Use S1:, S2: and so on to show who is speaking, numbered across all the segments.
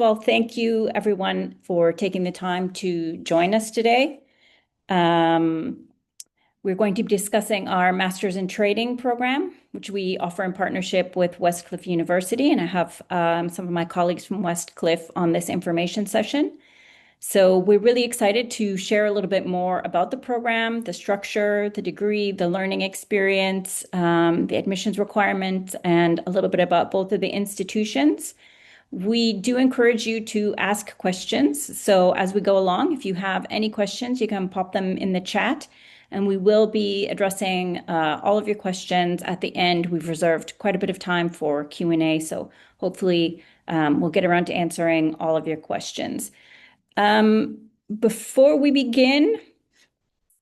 S1: all, thank you everyone for taking the time to join us today. We're going to be discussing our Master's in Trading program, which we offer in partnership with Westcliff University, and I have some of my colleagues from Westcliff on this information session. So we're really excited to share a little bit more about the program, the structure, the degree, the learning experience, the admissions requirements, and a little bit about both of the institutions. We do encourage you to ask questions. So as we go along, if you have any questions, you can pop them in the chat, and we will be addressing all of your questions at the end. We've reserved quite a bit of time for Q&A, so hopefully we'll get around to answering all of your questions. Before we begin,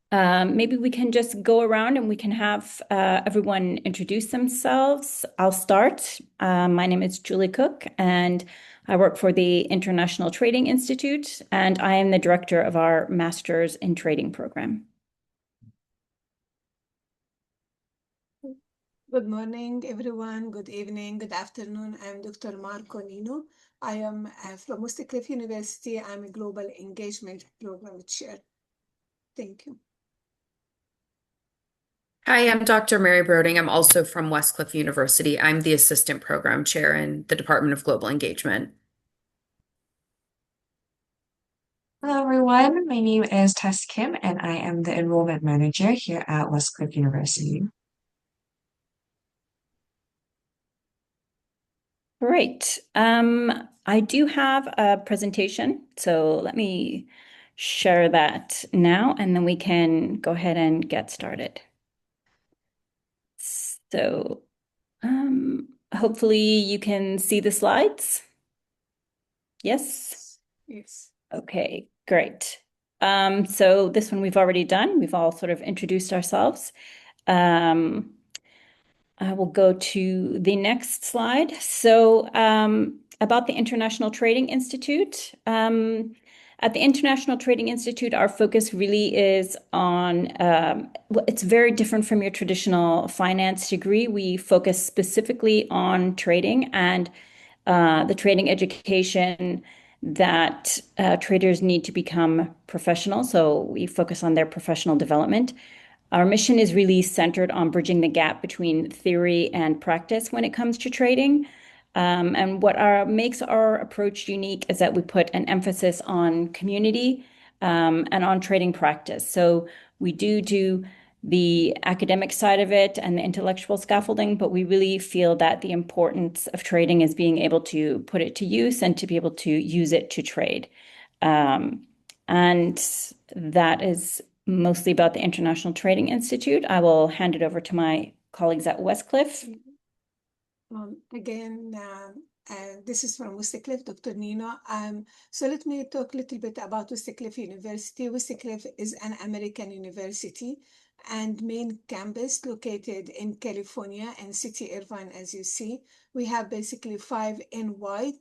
S1: maybe we can just go around and we can have everyone introduce themselves. I'll start. My name is Julie Cook, and I work for the International Trading Institute, and I am the director of our Master's in Trading program.
S2: Good morning, everyone. Good evening, good afternoon. I'm Dr. Marko Nino. I am from Westcliff University. I'm a Global Engagement Program Chair. Thank you.
S3: Hi, I'm Dr. Mary Broding. I'm also from Westcliff University. I'm the Assistant Program Chair in the Department of Global Engagement.
S4: Hello, everyone. My name is Tess Kim, and I am the Enrollment Manager here at Westcliff University.
S1: Great. I do have a presentation, so let me share that now, and then we can go ahead and get started. So hopefully you can see the slides. Yes?
S2: Yes.
S1: Okay, great. So this one we've already done. We've all sort of introduced ourselves. I will go to the next slide. So about the International Trading Institute. At the International Trading Institute, our focus really is on, it's very different from your traditional finance degree. We focus specifically on trading and the trading education that traders need to become professional. So we focus on their professional development. Our mission is really centered on bridging the gap between theory and practice when it comes to trading. And what makes our approach unique is that we put an emphasis on community and on trading practice. So we do the academic side of it and the intellectual scaffolding, but we really feel that the importance of trading is being able to put it to use and to be able to use it to trade. And that is mostly about the International Trading Institute. I will hand it over to my colleagues at Westcliff.
S2: This is from Westcliff, Dr. Nino. So let me talk a little bit about Westcliff University. Westcliff is an American university and main campus located in California and City Irvine, as you see. We have basically 5 NY.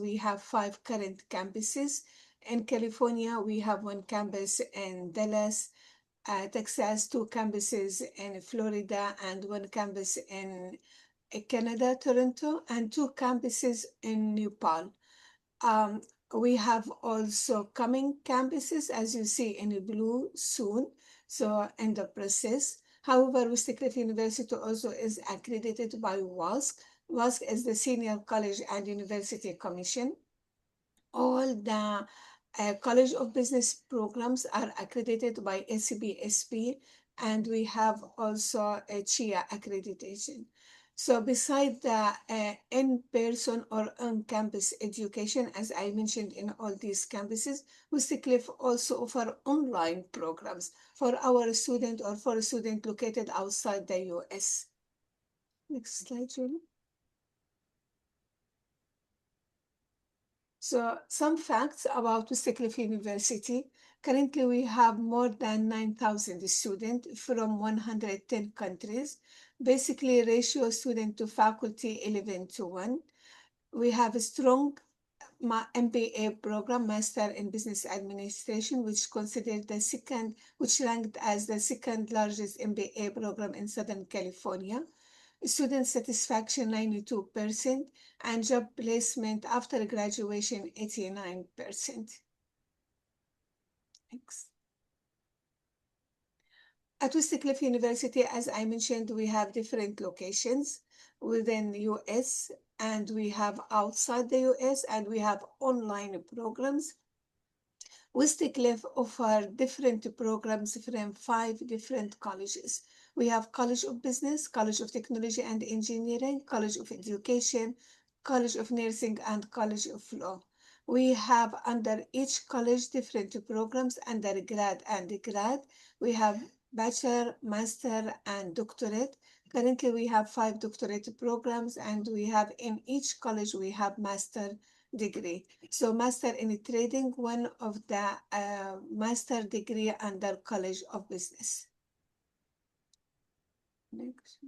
S2: We have 5 current campuses. In California, we have 1 campus in Dallas, Texas, 2 campuses in Florida, and 1 campus in Canada, Toronto, and 2 campuses in Nepal. We have also coming campuses, as you see in blue, soon, so in the process. However, Westcliff University also is accredited by WASC. WASC is the Senior College and University Commission. All the College of Business programs are accredited by SBSP, and we have also a CHIA accreditation. So besides the in-person or on-campus education, as I mentioned in all these campuses, Westcliff also offer online programs for our student or for a student located outside the US. Next slide, Julie. So some facts about Westcliff University. Currently, we have more than 9,000 students from 110 countries. Basically, ratio student to faculty 11:1. We have a strong MBA program, Master in Business Administration, which ranked as the 2nd largest MBA program in Southern California. Student satisfaction 92%, and job placement after graduation 89%. Thanks. At Westcliff University, as I mentioned, we have different locations within the US, and we have outside the US, and we have online programs. Westcliff offers different programs from 5 different colleges. We have College of Business, College of Technology and Engineering, College of Education, College of Nursing, and College of Law. We have under each college different programs, undergrad and grad. We have bachelor, master, and doctorate. Currently, we have 5 doctorate programs, and we have in each college, we have master degree. So master in trading, one of the master degree under College of Business. Next.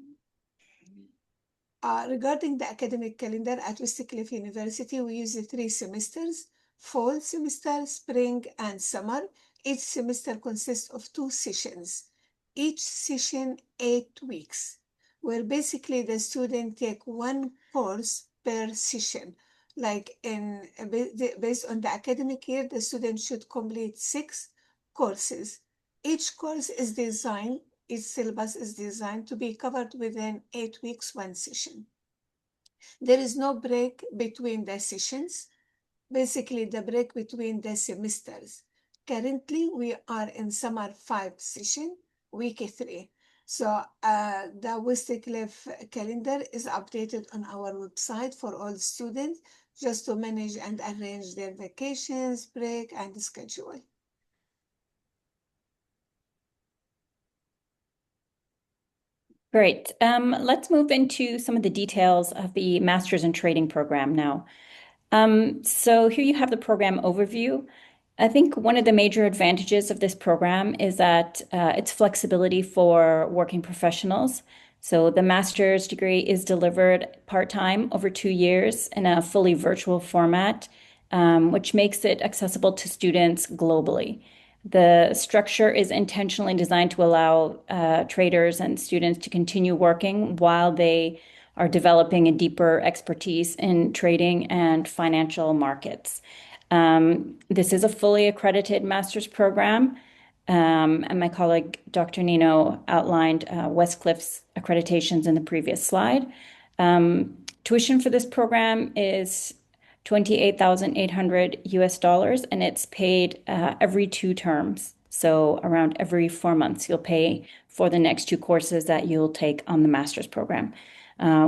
S2: Regarding the academic calendar at Westcliff University, we use 3 semesters: fall semester, spring, and summer. Each semester consists of 2 sessions. Each session 8 weeks, where basically the student take 1 course per session. Like based on the academic year, the student should complete 6 courses. Each course is designed, its syllabus is designed to be covered within 8 weeks, 1 session. There is no break between the sessions, basically the break between the semesters. Currently, we are in summer 5 session, week 3. So the Westcliff calendar is updated on our website for all students, just to manage and arrange their vacations, break, and schedule.
S1: Great. Let's move into some of the details of the Masters in Trading program now. So here you have the program overview. I think one of the major advantages of this program is that its flexibility for working professionals. So the master's degree is delivered part-time over 2 years in a fully virtual format, which makes it accessible to students globally. The structure is intentionally designed to allow traders and students to continue working while they are developing a deeper expertise in trading and financial markets. This is a fully accredited master's program, and my colleague Dr. Nino outlined Westcliff's accreditations in the previous slide. Tuition for this program is $28,800 US, and it's paid every 2 terms. So around every 4 months, you'll pay for the next 2 courses that you'll take on the master's program.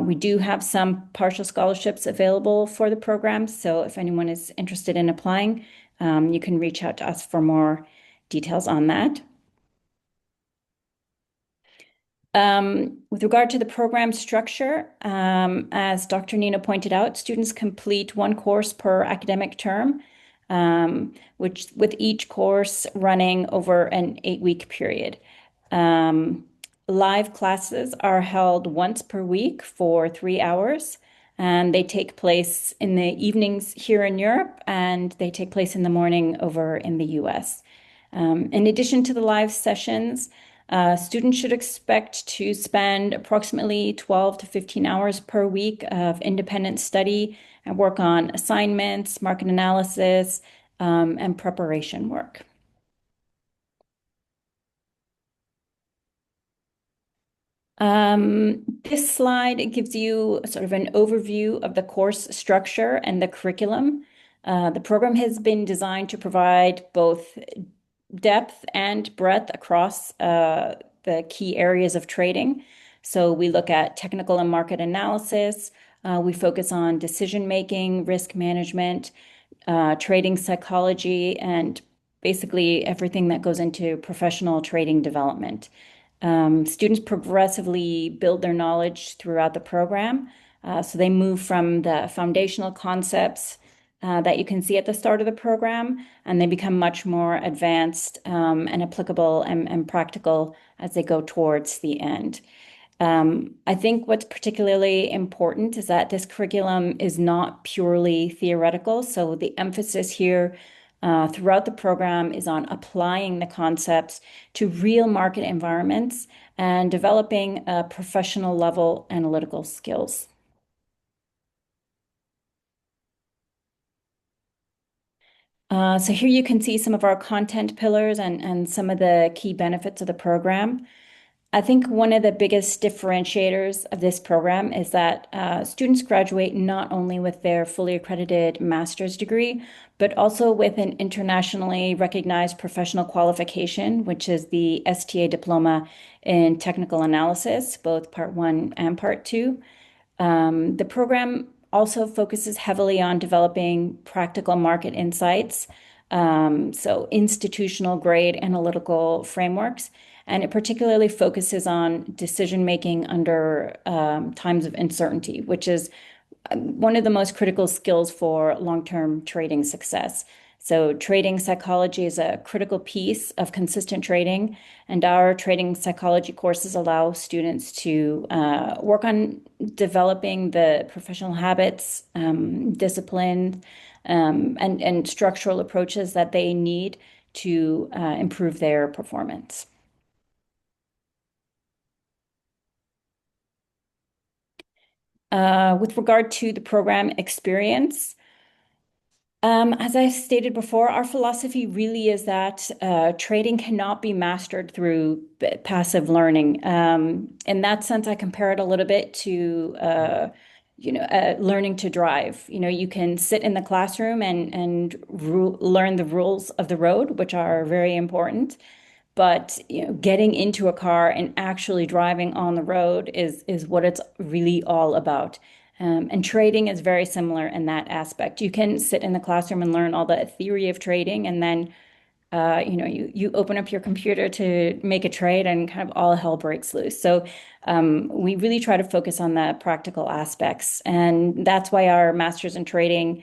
S1: We do have some partial scholarships available for the program, so if anyone is interested in applying, you can reach out to us for more details on that. With regard to the program structure, as Dr. Nino pointed out, students complete 1 course per academic term, which with each course running over an 8-week period. Live classes are held once per week for 3 hours, and they take place in the evenings here in Europe, and they take place in the morning over in the US. In addition to the live sessions, students should expect to spend approximately 12 to 15 hours per week of independent study and work on assignments, market analysis, and preparation work. This slide gives you sort of an overview of the course structure and the curriculum. The program has been designed to provide both depth and breadth across the key areas of trading. So we look at technical and market analysis. We focus on decision-making, risk management, trading psychology, and basically everything that goes into professional trading development. Students progressively build their knowledge throughout the program. So they move from the foundational concepts that you can see at the start of the program, and they become much more advanced and applicable and practical as they go towards the end. I think what's particularly important is that this curriculum is not purely theoretical. So the emphasis here throughout the program is on applying the concepts to real market environments and developing professional level analytical skills. So here you can see some of our content pillars and some of the key benefits of the program. I think one of the biggest differentiators of this program is that students graduate not only with their fully accredited master's degree, but also with an internationally recognized professional qualification, which is the STA Diploma in Technical Analysis, both Part 1 and Part 2. The program also focuses heavily on developing practical market insights, so institutional grade analytical frameworks, and it particularly focuses on decision making under times of uncertainty, which is one of the most critical skills for long-term trading success. So trading psychology is a critical piece of consistent trading, and our trading psychology courses allow students to work on developing the professional habits, discipline, and structural approaches that they need to improve their performance. With regard to the program experience, as I stated before, our philosophy really is that trading cannot be mastered through passive learning. In that sense, I compare it a little bit to, learning to drive. You can sit in the classroom and learn the rules of the road, which are very important. But getting into a car and actually driving on the road is what it's really all about. And trading is very similar in that aspect. You can sit in the classroom and learn all the theory of trading, and then you open up your computer to make a trade, and kind of all hell breaks loose. So we really try to focus on the practical aspects, and that's why our master's in trading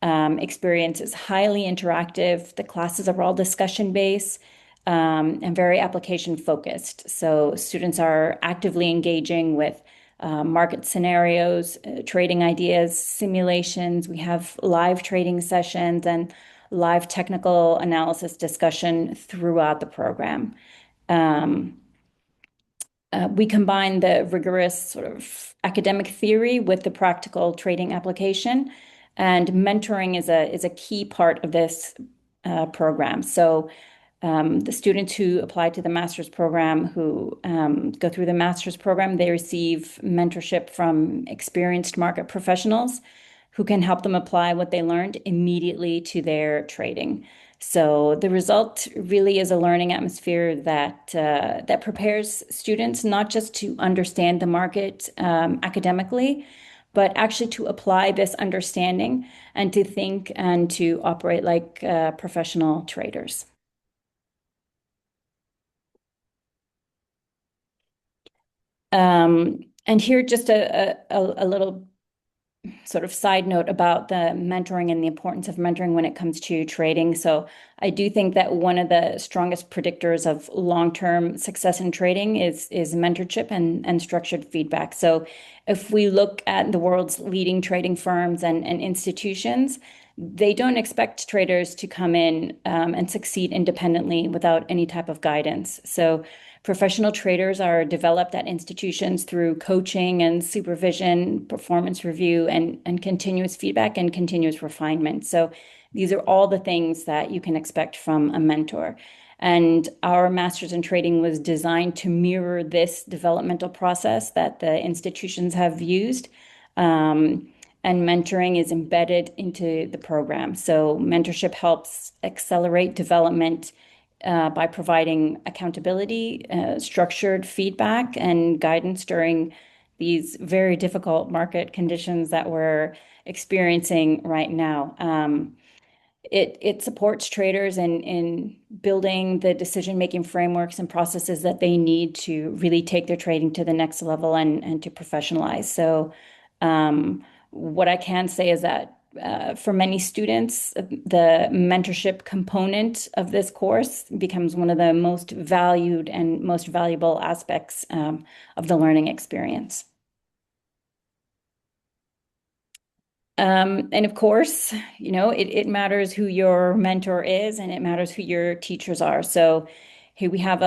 S1: experience is highly interactive. The classes are all discussion based and very application focused. So students are actively engaging with market scenarios, trading ideas, simulations. We have live trading sessions and live technical analysis discussion throughout the program. We combine the rigorous sort of academic theory with the practical trading application, and mentoring is a key part of this program. So the students who apply to the master's program, who go through the master's program, they receive mentorship from experienced market professionals who can help them apply what they learned immediately to their trading. So the result really is a learning atmosphere that prepares students not just to understand the market academically, but actually to apply this understanding and to think and to operate like professional traders. And here, just a little sort of side note about the mentoring and the importance of mentoring when it comes to trading. So I do think that one of the strongest predictors of long-term success in trading is mentorship and structured feedback. So if we look at the world's leading trading firms and institutions, they don't expect traders to come in and succeed independently without any type of guidance. So professional traders are developed at institutions through coaching and supervision, performance review, and continuous feedback and continuous refinement. So these are all the things that you can expect from a mentor. And our master's in trading was designed to mirror this developmental process that the institutions have used. And mentoring is embedded into the program. So mentorship helps accelerate development by providing accountability, structured feedback, and guidance during these very difficult market conditions that we're experiencing right now. It supports traders in building the decision-making frameworks and processes that they need to really take their trading to the next level and to professionalize. So what I can say is that for many students, the mentorship component of this course becomes one of the most valued and most valuable aspects of the learning experience. And of course, it matters who your mentor is, and it matters who your teachers are. So here we have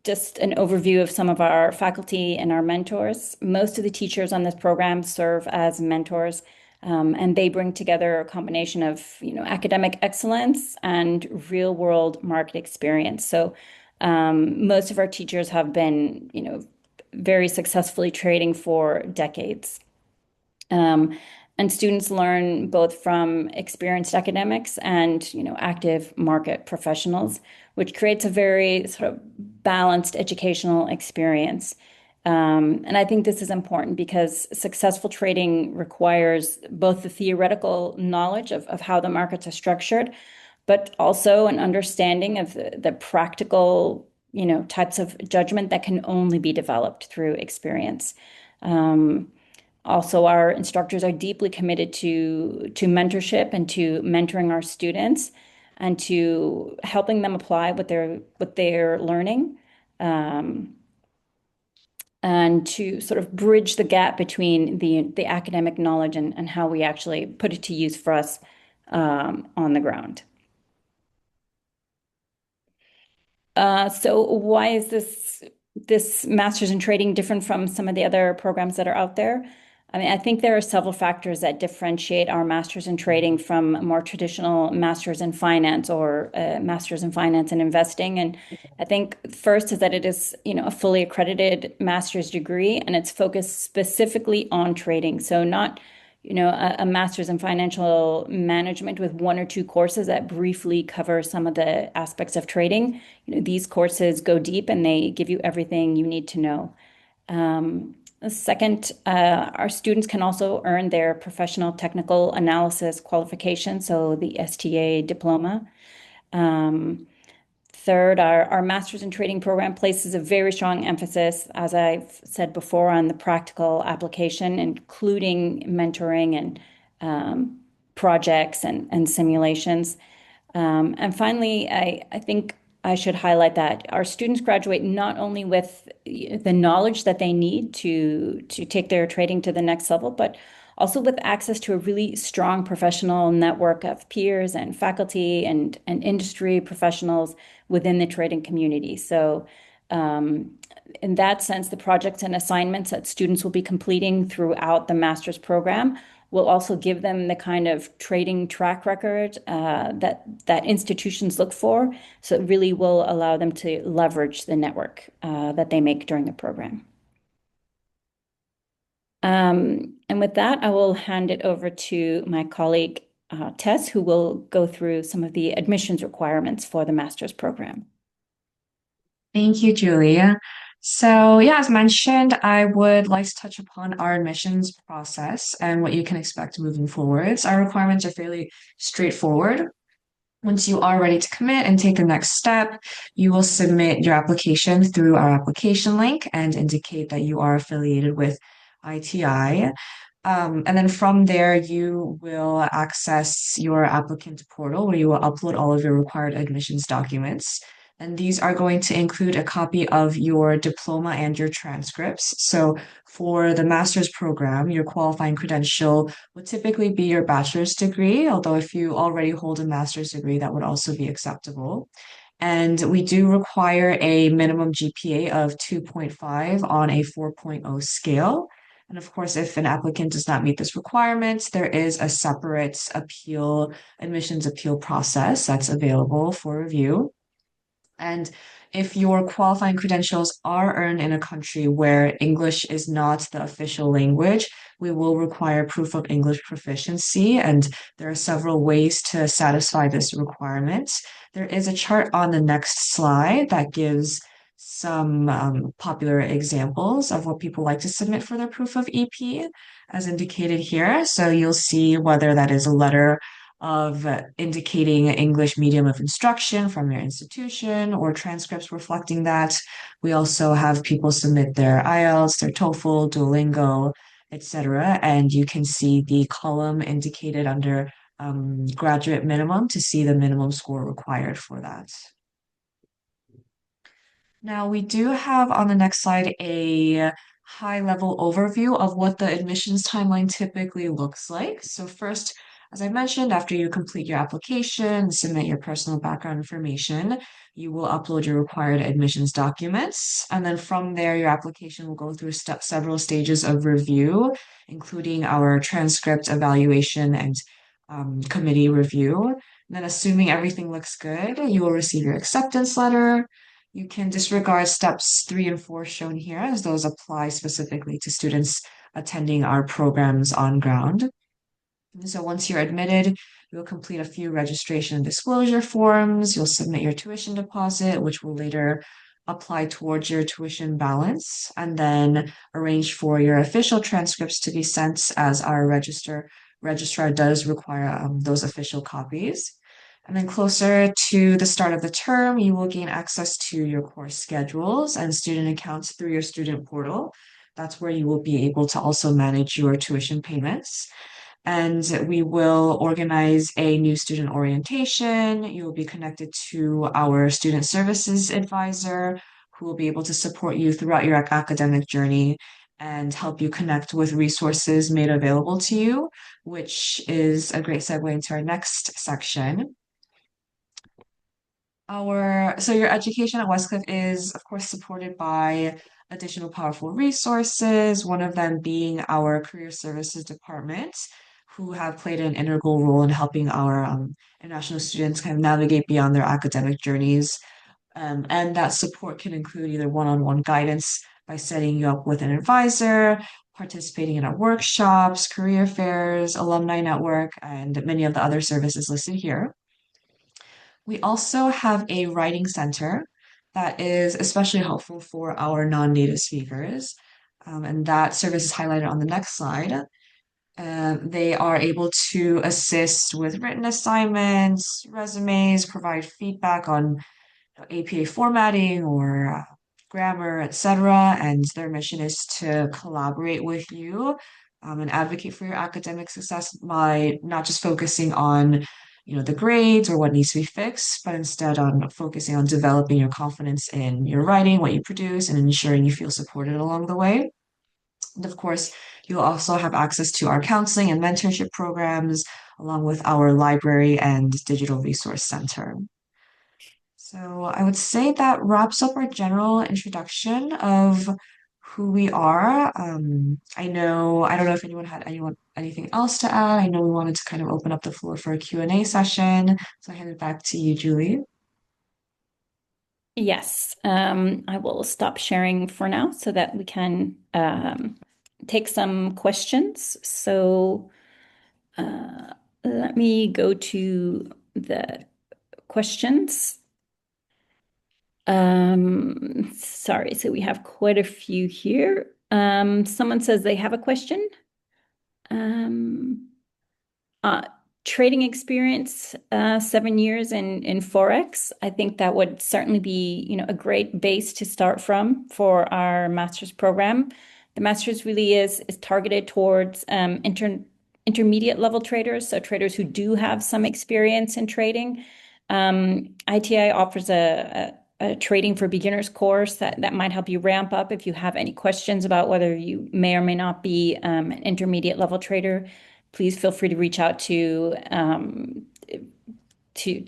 S1: just an overview of some of our faculty and our mentors. Most of the teachers on this program serve as mentors, and they bring together a combination of, academic excellence and real-world market experience. So most of our teachers have been, very successfully trading for decades. And students learn both from experienced academics and, active market professionals, which creates a very sort of balanced educational experience. And I think this is important because successful trading requires both the theoretical knowledge of how the markets are structured, but also an understanding of the practical, types of judgment that can only be developed through experience. Also, our instructors are deeply committed to mentorship and to mentoring our students and to helping them apply what they're learning, and to sort of bridge the gap between the academic knowledge and how we actually put it to use for us on the ground. So why is this master's in trading different from some of the other programs that are out there? I mean, I think there are several factors that differentiate our master's in trading from a more traditional master's in finance or master's in finance and investing. And I think first is that it is, a fully accredited master's degree, and it's focused specifically on trading. So not, a master's in financial management with one or two courses that briefly cover some of the aspects of trading. These courses go deep and they give you everything you need to know. Second, our students can also earn their professional technical analysis qualification, so the STA Diploma. Third, our Master's in Trading program places a very strong emphasis, as I've said before, on the practical application, including mentoring and projects and simulations. And finally, I think I should highlight that our students graduate not only with the knowledge that they need to take their trading to the next level, but also with access to a really strong professional network of peers and faculty and industry professionals within the trading community. So in that sense, the projects and assignments that students will be completing throughout the master's program will also give them the kind of trading track record that institutions look for. So it really will allow them to leverage the network that they make during the program. And with that, I will hand it over to my colleague, Tess, who will go through some of the admissions requirements for the master's program.
S4: Thank you, Julia. So, yeah, as mentioned, I would like to touch upon our admissions process and what you can expect moving forwards. Our requirements are fairly straightforward. Once you are ready to commit and take the next step, you will submit your application through our application link and indicate that you are affiliated with ITI. And then from there, you will access your applicant portal where you will upload all of your required admissions documents. And these are going to include a copy of your diploma and your transcripts. So for the master's program, your qualifying credential would typically be your bachelor's degree, although if you already hold a master's degree, that would also be acceptable. And we do require a minimum GPA of 2.5 on a 4.0 scale. And of course, if an applicant does not meet this requirement, there is a separate admissions appeal process that's available for review. And if your qualifying credentials are earned in a country where English is not the official language, we will require proof of English proficiency. And there are several ways to satisfy this requirement. There is a chart on the next slide that gives some popular examples of what people like to submit for their proof of EP, as indicated here. So you'll see whether that is a letter of indicating English medium of instruction from your institution or transcripts reflecting that. We also have people submit their IELTS, their TOEFL, Duolingo, etc. And you can see the column indicated under graduate minimum to see the minimum score required for that. Now we do have on the next slide a high-level overview of what the admissions timeline typically looks like. So first, as I mentioned, after you complete your application, submit your personal background information, you will upload your required admissions documents. And then from there, your application will go through several stages of review, including our transcript evaluation and committee review. And then assuming everything looks good, you will receive your acceptance letter. You can disregard steps 3 and 4 shown here, as those apply specifically to students attending our programs on ground. And so once you're admitted, you'll complete a few registration and disclosure forms. You'll submit your tuition deposit, which will later apply towards your tuition balance, and then arrange for your official transcripts to be sent, as our registrar does require those official copies. And then closer to the start of the term, you will gain access to your course schedules and student accounts through your student portal. That's where you will be able to also manage your tuition payments. And we will organize a new student orientation. You will be connected to our student services advisor, who will be able to support you throughout your academic journey and help you connect with resources made available to you, which is a great segue into our next section. So your education at Westcliff is, of course, supported by additional powerful resources, one of them being our career services department, who have played an integral role in helping our international students kind of navigate beyond their academic journeys. And that support can include either one-on-one guidance by setting you up with an advisor, participating in our workshops, career fairs, alumni network, and many of the other services listed here. We also have a writing center that is especially helpful for our non-native speakers. And that service is highlighted on the next slide. They are able to assist with written assignments, resumes, provide feedback on APA formatting or grammar, etc. And their mission is to collaborate with you and advocate for your academic success by not just focusing on the grades or what needs to be fixed, but instead on focusing on developing your confidence in your writing, what you produce, and ensuring you feel supported along the way. And of course, you'll also have access to our counseling and mentorship programs, along with our library and digital resource center. So I would say that wraps up our general introduction of who we are. I don't know if anyone had anything else to add. I know we wanted to kind of open up the floor for a Q&A session. So I hand it back to you, Julie.
S1: Yes, I will stop sharing for now so that we can take some questions. So let me go to the questions. Sorry, so we have quite a few here. Someone says they have a question. Trading experience, 7 years in Forex. I think that would certainly be, a great base to start from for our master's program. The master's really is targeted towards intermediate level traders, so traders who do have some experience in trading. ITI offers a trading for beginners course that might help you ramp up if you have any questions about whether you may or may not be an intermediate level trader. Please feel free to reach out to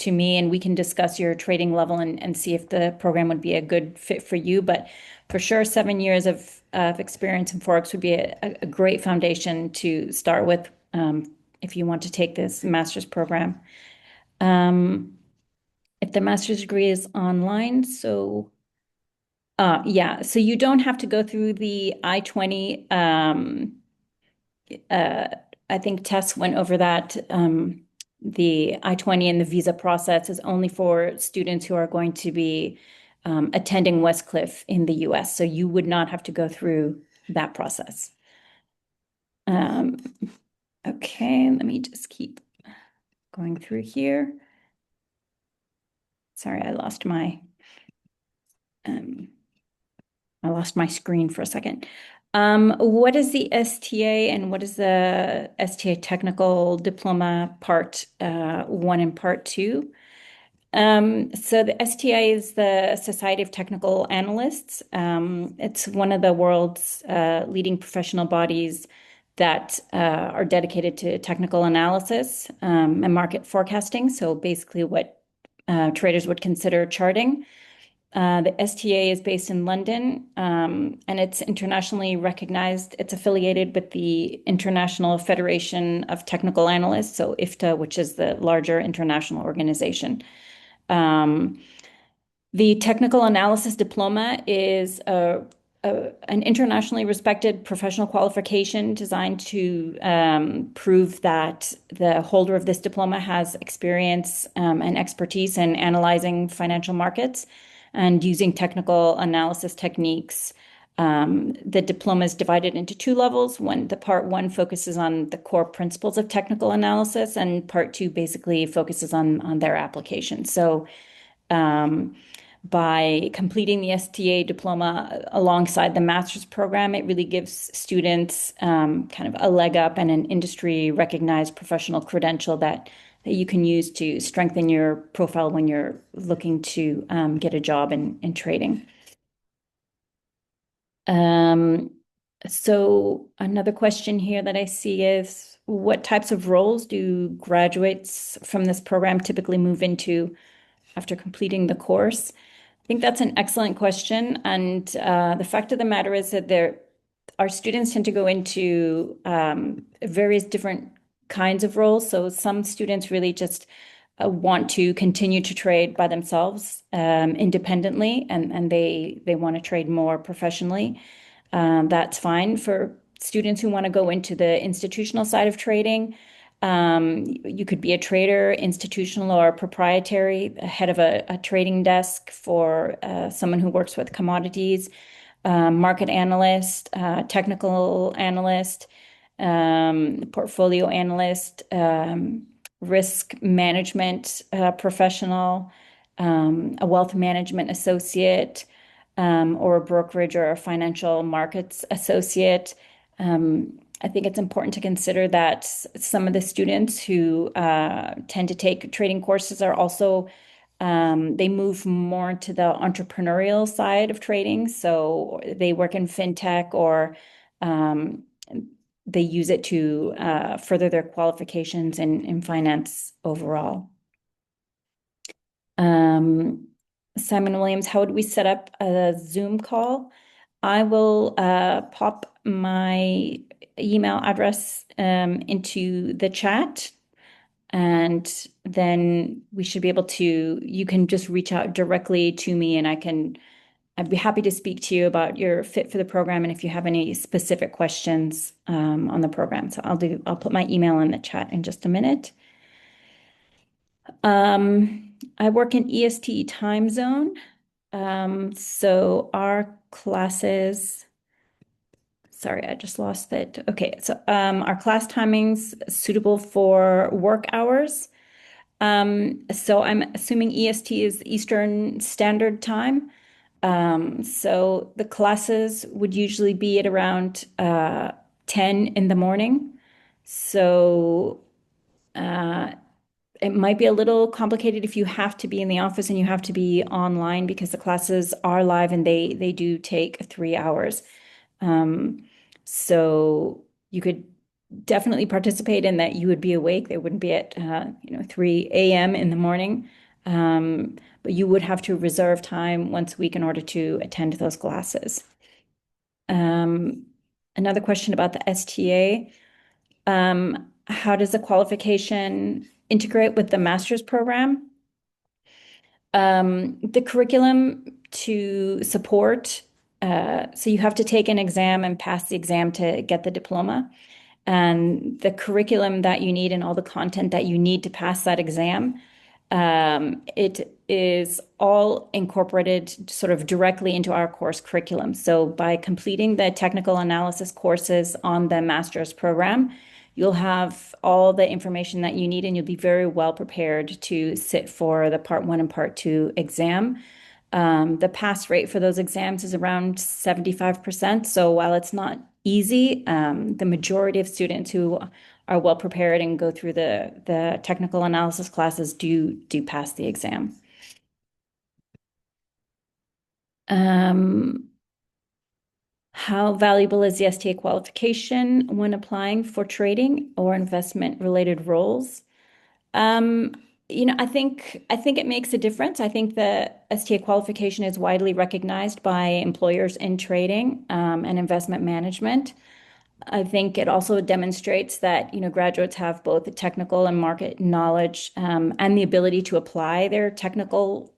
S1: me, and we can discuss your trading level and see if the program would be a good fit for you. But for sure, 7 years of experience in Forex would be a great foundation to start with if you want to take this master's program. If the master's degree is online, so yeah, so you don't have to go through the I-20. I think Tess went over that. The I-20 and the visa process is only for students who are going to be attending Westcliff in the US. So you would not have to go through that process. Okay, let me just keep going through here. Sorry, I lost my screen for a second. What is the STA and what is the STA Technical Diploma Part 1 and Part 2? So the STA is the Society of Technical Analysts. It's one of the world's leading professional bodies that are dedicated to technical analysis and market forecasting. So basically what traders would consider charting. The STA is based in London, and it's internationally recognized. It's affiliated with the International Federation of Technical Analysts, so IFTA, which is the larger international organization. The Technical Analysis Diploma is an internationally respected professional qualification designed to prove that the holder of this diploma has experience and expertise in analyzing financial markets and using technical analysis techniques. The diploma is divided into two levels. The part one focuses on the core principles of technical analysis, and part two basically focuses on their application. So by completing the STA diploma alongside the master's program, it really gives students kind of a leg up and an industry recognized professional credential that you can use to strengthen your profile when you're looking to get a job in trading. So another question here that I see is, what types of roles do graduates from this program typically move into after completing the course? I think that's an excellent question. And the fact of the matter is that our students tend to go into various different kinds of roles. So some students really just want to continue to trade by themselves independently, and they want to trade more professionally. That's fine. For students who want to go into the institutional side of trading, you could be a trader, institutional or proprietary, head of a trading desk for someone who works with commodities, market analyst, technical analyst, portfolio analyst, risk management professional, a wealth management associate, or a brokerage or a financial markets associate. I think it's important to consider that some of the students who tend to take trading courses are also they move more to the entrepreneurial side of trading. So they work in fintech, or they use it to further their qualifications in finance overall. Simon Williams, how would we set up a Zoom call? I will pop my email address into the chat, and then we should be able to, you can just reach out directly to me, and I'd be happy to speak to you about your fit for the program and if you have any specific questions on the program. So I'll put my email in the chat in just a minute. I work in EST time zone. So our classes, sorry, I just lost it. Okay, so our class timings suitable for work hours. So I'm assuming EST is Eastern Standard Time. So the classes would usually be at around 10 in the morning. So it might be a little complicated if you have to be in the office and you have to be online, because the classes are live and they do take 3 hours. So you could definitely participate in that. You would be awake. They wouldn't be at 3 a.m. in the morning. But you would have to reserve time once a week in order to attend those classes. Another question about the STA. How does the qualification integrate with the master's program? The curriculum to support, so you have to take an exam and pass the exam to get the diploma. And the curriculum that you need and all the content that you need to pass that exam, it is all incorporated sort of directly into our course curriculum. So by completing the technical analysis courses on the master's program, you'll have all the information that you need, and you'll be very well prepared to sit for the part one and part two exam. The pass rate for those exams is around 75%. So while it's not easy, the majority of students who are well prepared and go through the technical analysis classes do pass the exam. How valuable is the STA qualification when applying for trading or investment related roles? I think it makes a difference. I think the STA qualification is widely recognized by employers in trading and investment management. I think it also demonstrates that graduates have both the technical and market knowledge and the ability to apply their technical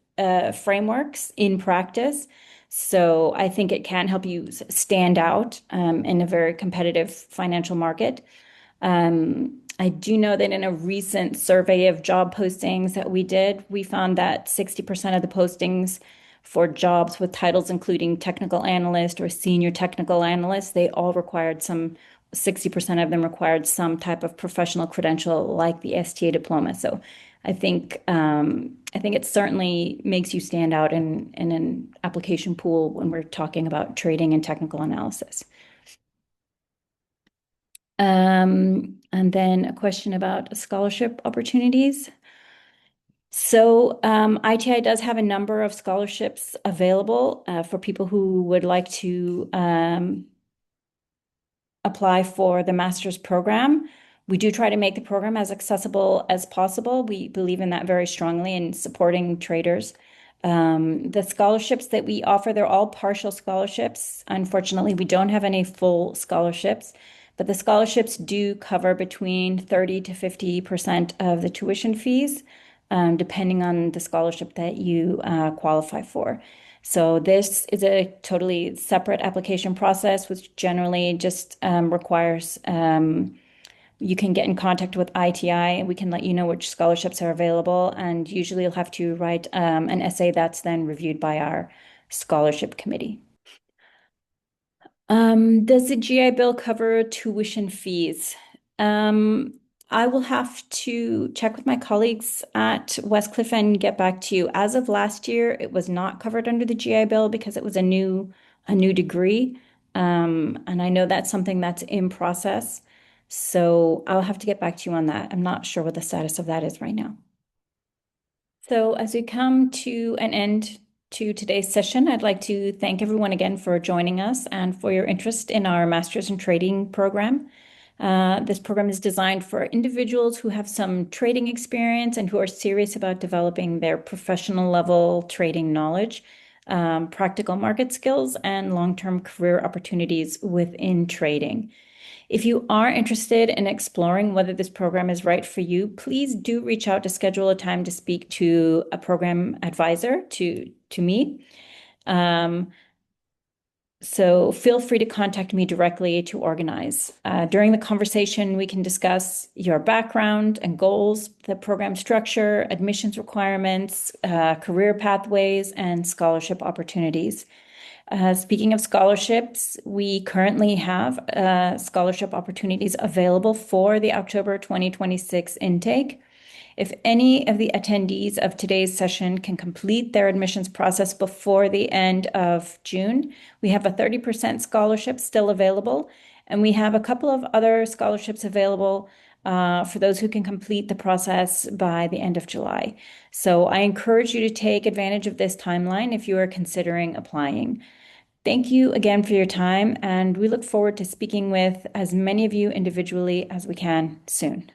S1: frameworks in practice. So I think it can help you stand out in a very competitive financial market. I do know that in a recent survey of job postings that we did, we found that 60% of the postings for jobs with titles including technical analyst or senior technical analyst, they all required 60% of them required some type of professional credential like the STA diploma. So I think it certainly makes you stand out in an application pool when we're talking about trading and technical analysis. And then a question about scholarship opportunities. So ITI does have a number of scholarships available for people who would like to apply for the master's program. We do try to make the program as accessible as possible. We believe in that very strongly in supporting traders. The scholarships that we offer, they're all partial scholarships. Unfortunately, we don't have any full scholarships, but the scholarships do cover between 30 to 50% of the tuition fees, depending on the scholarship that you qualify for. So this is a totally separate application process, which generally just requires you can get in contact with ITI and we can let you know which scholarships are available. And usually you'll have to write an essay that's then reviewed by our scholarship committee. Does the GI Bill cover tuition fees? I will have to check with my colleagues at Westcliff and get back to you. As of last year, it was not covered under the GI Bill because it was a new degree. And I know that's something that's in process. So I'll have to get back to you on that. I'm not sure what the status of that is right now. So as we come to an end to today's session, I'd like to thank everyone again for joining us and for your interest in our Master's in Trading program. This program is designed for individuals who have some trading experience and who are serious about developing their professional level trading knowledge, practical market skills, and long-term career opportunities within trading. If you are interested in exploring whether this program is right for you, please do reach out to schedule a time to speak to a program advisor, to me. So feel free to contact me directly to organize. During the conversation, we can discuss your background and goals, the program structure, admissions requirements, career pathways, and scholarship opportunities. Speaking of scholarships, we currently have scholarship opportunities available for the October 2026 intake. If any of the attendees of today's session can complete their admissions process before the end of June, we have a 30% scholarship still available, and we have a couple of other scholarships available for those who can complete the process by the end of July. So I encourage you to take advantage of this timeline if you are considering applying. Thank you again for your time, and we look forward to speaking with as many of you individually as we can soon.